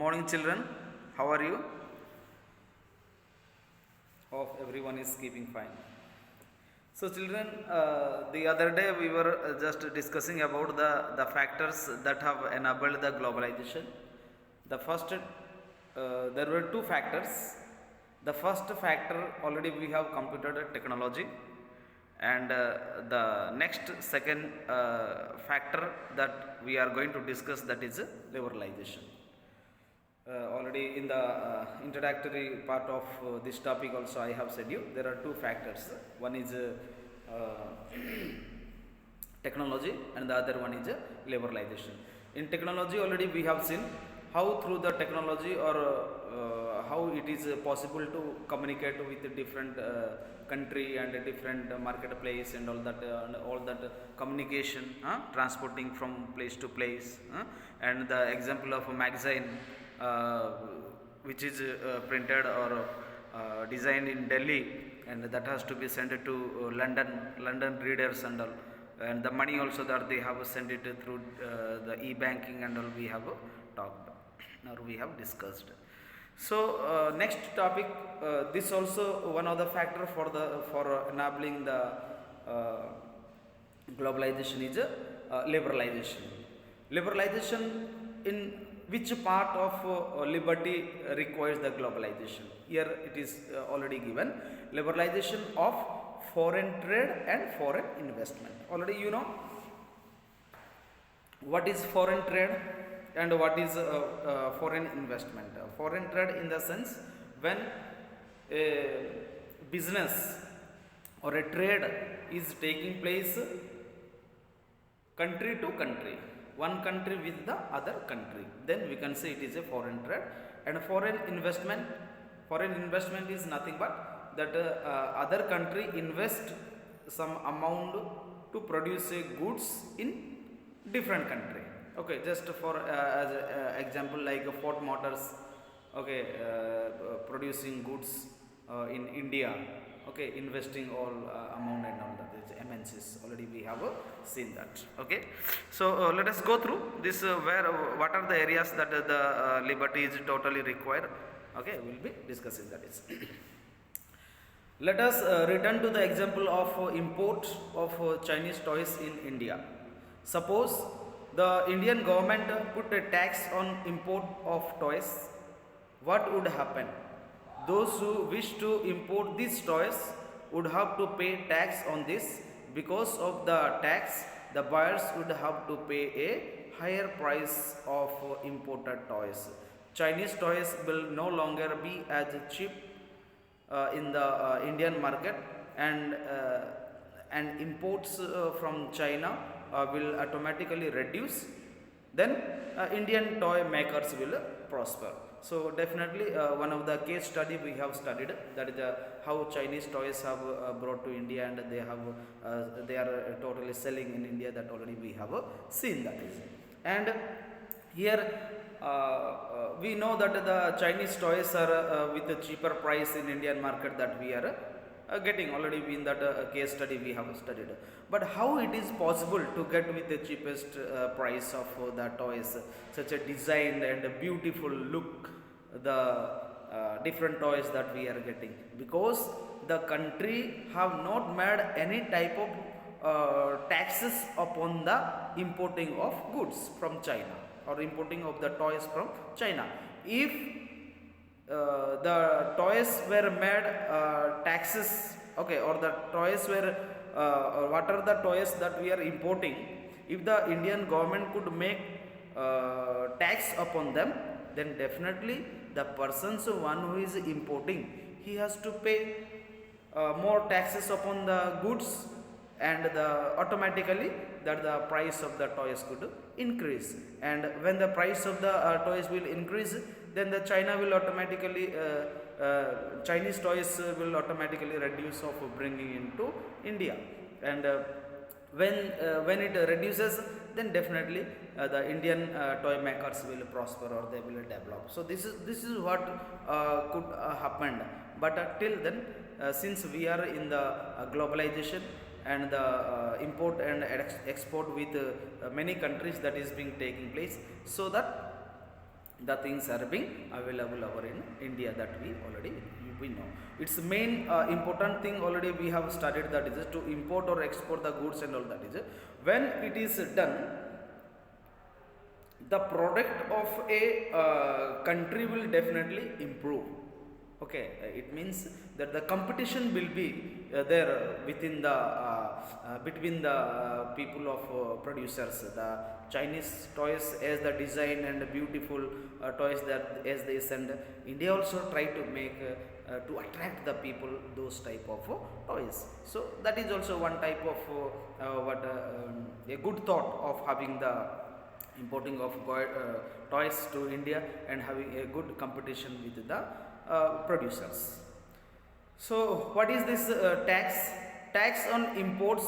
morning, children. How are you? Hope everyone is keeping fine. So, children, the other day we were just discussing about the factors that have enabled the globalization. The first, there were two factors. The first factor already we have computed technology, and the next second factor that we are going to discuss, that is liberalization. Already in the introductory part of this topic also I have said you there are two factors. One is technology and the other one is liberalization. In technology already we have seen how through the technology or how it is possible to communicate with a different country and a different marketplace and all that communication, transporting from place to place, and the example of a magazine which is printed or designed in Delhi, and that has to be sent to London readers and all, and the money also that they have sent it through the e-banking and all we have talked or we have discussed. So next topic, this also one of the factor for enabling the globalization is liberalization. Liberalization, in which part of liberty requires the globalization? Here it is already given. Liberalization of foreign trade and foreign investment. Already you know what is foreign trade and what is foreign investment. Foreign trade in the sense when a business or a trade is taking place country to country, one country with the other country, then we can say it is a foreign trade. And foreign investment is nothing but that other country invest some amount to produce a goods in different country. Okay, just for as a, example, like Ford Motors, okay, producing goods in India, okay, investing all amount and all that is MNCs. Already we have seen that. Okay, so let us go through this. What are the areas that the liberty is totally required? Okay, we will be discussing that is. Let us return to the example of import of Chinese toys in India. Suppose the Indian government put a tax on import of toys. What would happen? Those who wish to import these toys would have to pay tax on this. Because of the tax, the buyers would have to pay a higher price of imported toys. Chinese toys will no longer be as cheap in the Indian market, and imports from China will automatically reduce. Then Indian toy makers will prosper. So definitely one of the case study we have studied, that is how Chinese toys have brought to India, and they are totally selling in India. That already we have seen that is. And here we know that the Chinese toys are with a cheaper price in Indian market that we are getting. Already in that case study we have studied. But how it is possible to get with the cheapest price of the toys, such a designed and a beautiful look, the different toys that we are getting? Because the country have not made any type of taxes upon the importing of goods from China or importing of the toys from China. If the toys were made taxes, okay, or the toys were what are the toys that we are importing, if the Indian government could make tax upon them, then definitely the persons one who is importing, he has to pay more taxes upon the goods, and automatically that the price of the toys could increase. And when the price of the toys will increase, then the China will automatically Chinese toys will automatically reduce of bringing into India. And when it reduces, then definitely the Indian toy makers will prosper or they will develop. So this is what could happen. But till then, since we are in the globalization and the import and export with many countries that is being taking place, so that the things are being available over in India, that we know. Its main important thing already we have studied, that is to import or export the goods and all that is. When it is done, the product of a country will definitely improve. Okay, it means that the competition will be there within the between the people of producers. The Chinese toys as the design and beautiful toys that as they send, India also try to make to attract the people those type of toys. So that is also one type of a good thought of having the importing of toys to India and having a good competition with the producers. So what is this tax? Tax on imports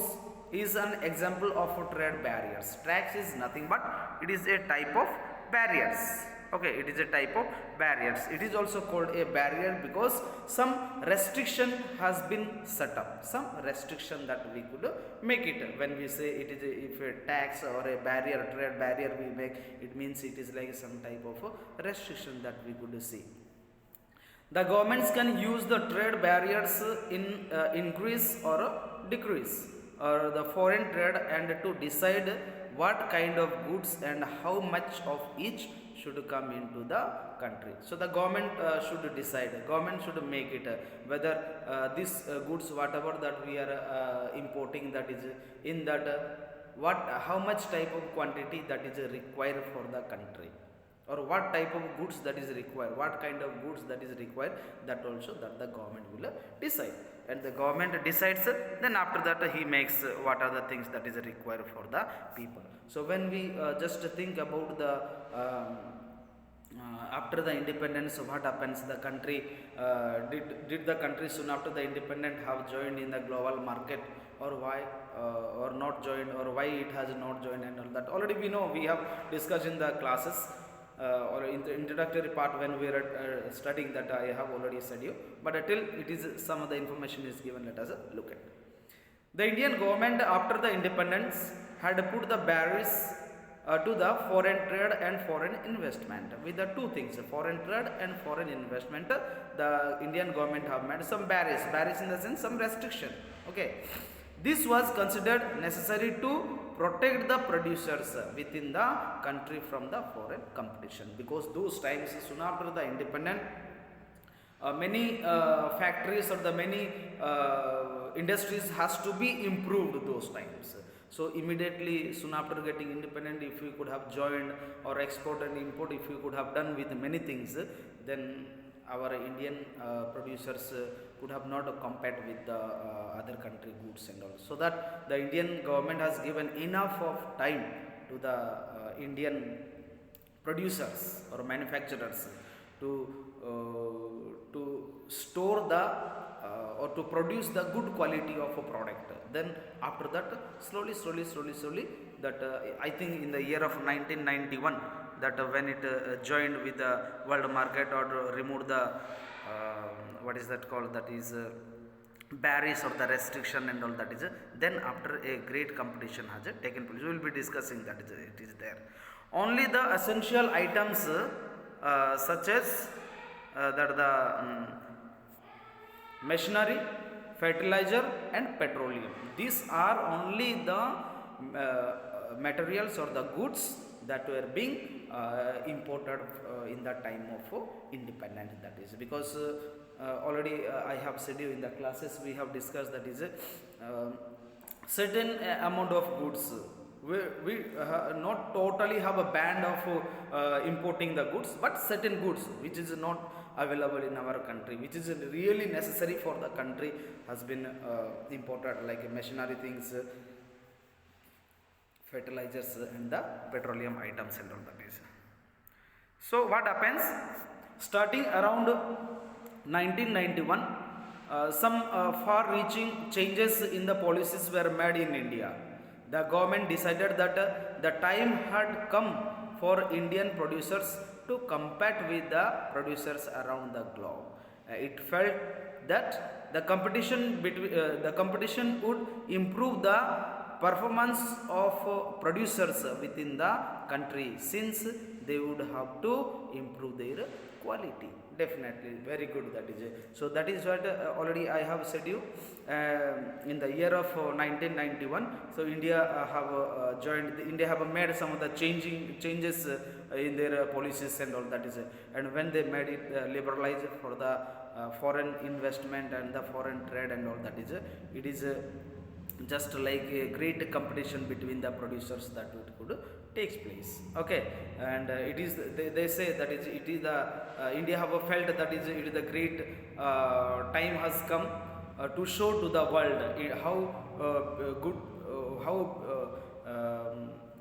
is an example of trade barriers. Tax is nothing but it is a type of barriers. Okay, it is a type of barriers. It is also called a barrier because some restriction has been set up, some restriction that we could make it. When we say it is if a tax or a barrier, trade barrier we make, it means it is like some type of restriction that we could see. The governments can use the trade barriers in increase or decrease or the foreign trade and to decide what kind of goods and how much of each should come into the country. So the government should decide, government should make it whether this goods whatever that we are importing, that is in that what how much type of quantity that is required for the country, or what type of goods that is required, what kind of goods that is required, that also that the government will decide. And the government decides, then after that he makes what are the things that is required for the people. So when we just think about the after the independence, what happens, the country did the country soon after the independence have joined in the global market, or why or not joined, or why it has not joined and all that already we know, we have discussed in the classes or in the introductory part when we are studying, that I have already said you, but till it is some of the information is given, let us look at. The Indian government after the independence had put the barriers to the foreign trade and foreign investment. With the two things, foreign trade and foreign investment, the Indian government have made some barriers in the sense some restriction. Okay, this was considered necessary to protect the producers within the country from the foreign competition, because those times soon after the independent many factories or the many industries has to be improved those times. So immediately soon after getting independent, if we could have joined or export and import, if we could have done with many things, then our Indian producers could have not compared with the other country goods and all. So that the Indian government has given enough of time to the Indian producers or manufacturers to store the or to produce the good quality of a product. Then after that slowly that I think in the year of 1991, that when it joined with the world market or removed the what is that called, that is barriers or the restriction and all that is, then after a great competition has taken place. We will be discussing that it is there. Only the essential items such as that the machinery, fertilizer and petroleum, these are only the materials or the goods that were being imported in the time of independence. That is because already I have said you in the classes we have discussed, that is certain amount of goods we not totally have a ban of importing the goods, but certain goods which is not available in our country, which is really necessary for the country, has been imported, like machinery things, fertilizers and the petroleum items and all that is. So what happens, starting around 1991, some far-reaching changes in the policies were made in India. The government decided that the time had come for Indian producers to compete with the producers around the globe. It felt that the competition would improve the performance of producers within the country, since they would have to improve their quality. Definitely very good, that is so that is what already I have said you in the year of 1991. So India have joined India have made some of the changes in their policies and all, that is and when they made it liberalized for the foreign investment and the foreign trade and all, that is it is just like a great competition between the producers that it could takes place. Okay, and it is they say that it is the India have felt that it is the great time has come to show to the world how good how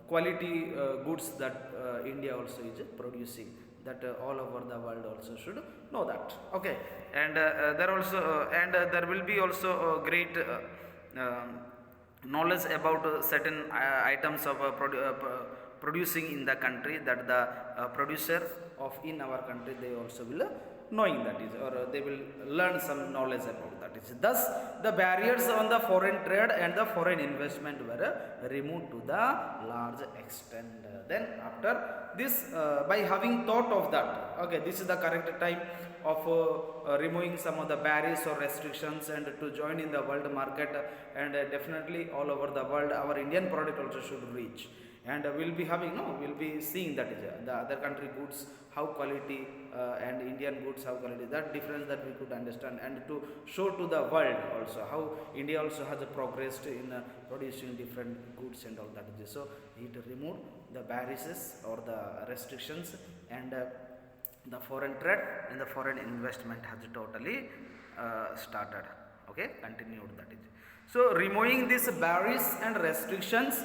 quality goods that India also is producing, that all over the world also should know that. Okay, and there also and there will be also great knowledge about certain items of producing in the country, that the producer of in our country they also will knowing, that is, or they will learn some knowledge about that is. Thus the barriers on the foreign trade and the foreign investment were removed to the large extent. Then after this by having thought of that, okay, this is the correct time of removing some of the barriers or restrictions and to join in the world market, and definitely all over the world our Indian product also should reach, and we'll be having we'll be seeing that is the other country goods how quality and Indian goods how quality, that difference that we could understand, and to show to the world also how India also has progressed in producing different goods and all, that is. So it removed the barriers or the restrictions, and the foreign trade and the foreign investment has totally started. Okay, continued, that is. So removing these barriers and restrictions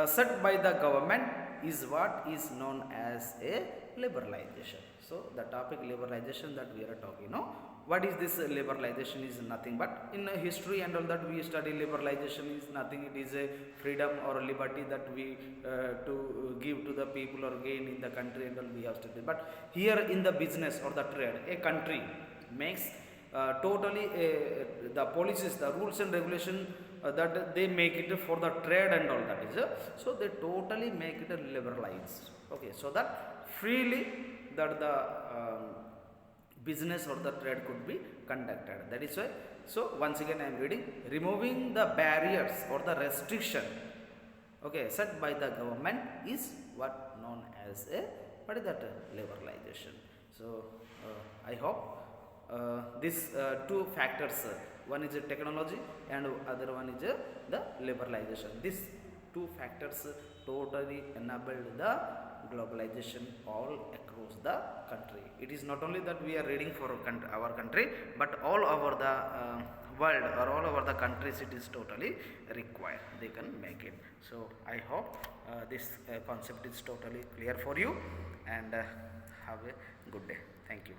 set by the government is what is known as a liberalization. So the topic liberalization that we are talking now, what is this liberalization is nothing but in history and all that we study, liberalization is nothing, it is a freedom or liberty that we to give to the people or gain in the country and all we have studied. But here in the business or the trade, a country makes totally the policies, the rules and regulation that they make it for the trade and all, that is so they totally make it liberalized. Okay, so that freely that the business or the trade could be conducted, that is why. So once again I am reading, removing the barriers or the restriction, okay, set by the government is what known as a, what is that, liberalization. So I hope these two factors, one is technology and other one is the liberalization, these two factors totally enabled the globalization all across the country. It is not only that we are reading for our country, but all over the world or all over the countries it is totally required, they can make it. So I hope this concept is totally clear for you, and have a good day. Thank you.